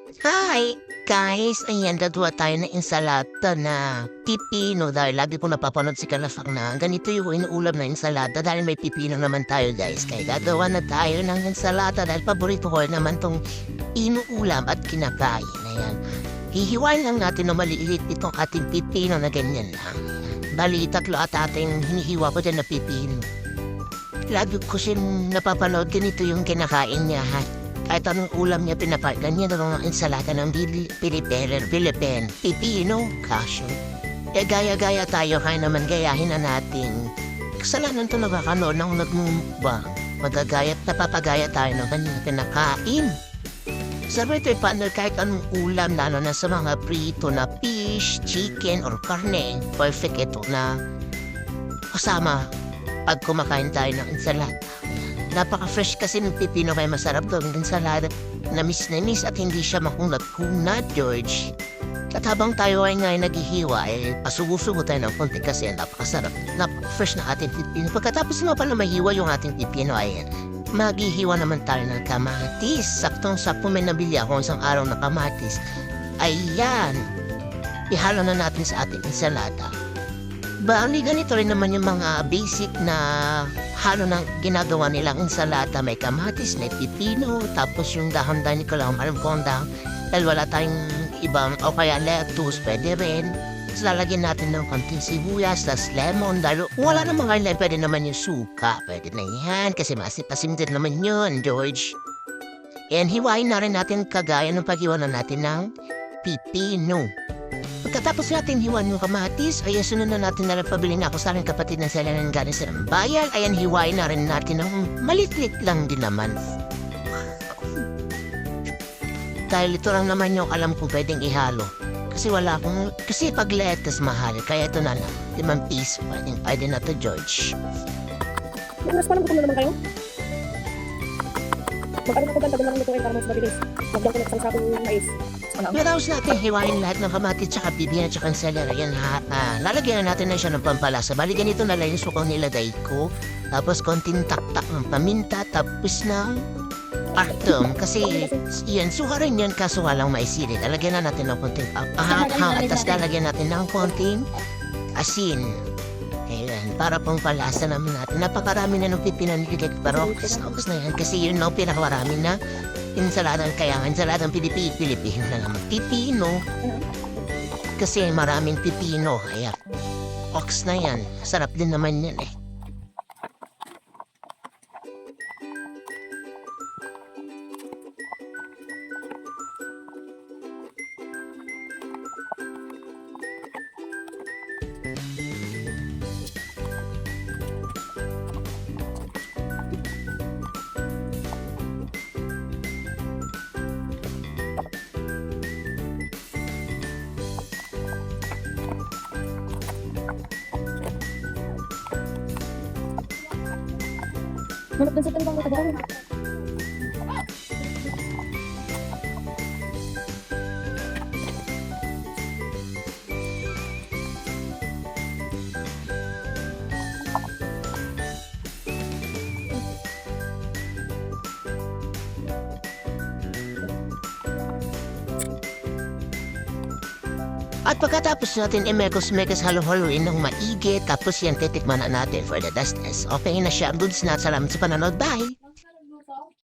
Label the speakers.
Speaker 1: Hi! Guys, ayan, gagawa tayo ng insalata na pipino dahil lagi ko napapanood si Kalafak na ganito yung inuulam na insalata dahil may pipino naman tayo guys. Kaya gagawa na tayo ng insalata dahil paborito ko naman tong inuulam at kinakain. Ayan. Hihiwain lang natin na maliit itong ating pipino na ganyan lang. Bali, tatlo at ating hinihiwa ko dyan na pipino. Lagi ko siya napapanood ganito yung kinakain niya ha. Kahit anong ulam niya pinapagdan niya ng insalata ng Philippine, pipino, kasyo. Eh gaya-gaya tayo kaya naman gayahin na natin. Kasalanan to nagkakanood ng nagmumukbang. Magagaya at napapagaya tayo ng kanyang pinakain. Sabi ito'y partner kahit anong ulam lalo na sa mga prito na fish, chicken, or karne. Perfect ito na kasama pag kumakain tayo ng insalata. Napaka-fresh kasi ng pipino kaya masarap gawin ng salada na miss at hindi siya makunat-kunat, George. At habang tayo ay ngayon naghihiwa, pasugo-sugo tayo ng konti kasi napakasarap. Napaka-fresh na ating pipino. Pagkatapos nga pala mahiwa yung ating pipino, maghihiwa naman tayo ng kamatis. Saktong-sakto may nabili ako isang araw na kamatis. Ayan, ihalo na natin sa ating ensalada. Bali, ganito rin naman yung mga basic na halo na ginagawa nilang insalata. May kamatis, may pipino, tapos yung dahon-dahon ko lang, alam ko ang dahon. Dahil wala tayong ibang, o kaya lettuce, pwede rin. Tapos lalagyan natin ng konting sibuyas, tas lemon, dahil wala namang kailan, pwede naman yung suka. Pwede na yan, kasi masim din naman yun, George. And hiwain na rin natin kagaya ng paghiwa na natin ng pipino. Pagkatapos natin hiwain yung kamatis, ay sunod na natin na pabili na ako sa aking kapatid na sila ng galing sa bayan. Ayan, hiwain na rin natin ng malitlit lang din naman. Dahil ito lang naman yung alam kong pwedeng ihalo. Kasi wala akong, kasi pag lettuce mahal, kaya ito na lang, 5 piso, pwede na to, George.
Speaker 2: Oras pa lang, gutom na naman kayo. Mag-ano na ko ba, tagal na lang lutuin para mas mabilis. Magdang ko ng isang sakong mais.
Speaker 1: Pagkatapos natin hiwain lahat ng kamatis, tsaka bibigyan at tsaka celery, yan ha. Lalagyan na natin na siya ng pampalasa. Bali ganito na lang yung sukang nilagay ko. Tapos konting taktak ng paminta, tapos ng partum. Kasi yan, suka rin yan, kaso walang maisili. Lalagyan na natin ng konting ahang, tapos lalagyan natin ng konting asin. Ayan, para pong palasa naman natin. Napakarami na ng pipinanigit, pero okis na yan. Kasi yun na pinakamarami na insaladang kaya nga insaladang Pilipino na naman. Pipino. Kasi maraming pipino. Ayan. Ox na yan. Sarap din naman yan eh.
Speaker 2: Manok din sa tanibang ko tagaan.
Speaker 1: At pagkatapos natin imekos-mekos halo-haloin ng maigi, tapos yan titikman na natin for the dustness. Okay na siya, goods na. Salamat sa panonood. Bye!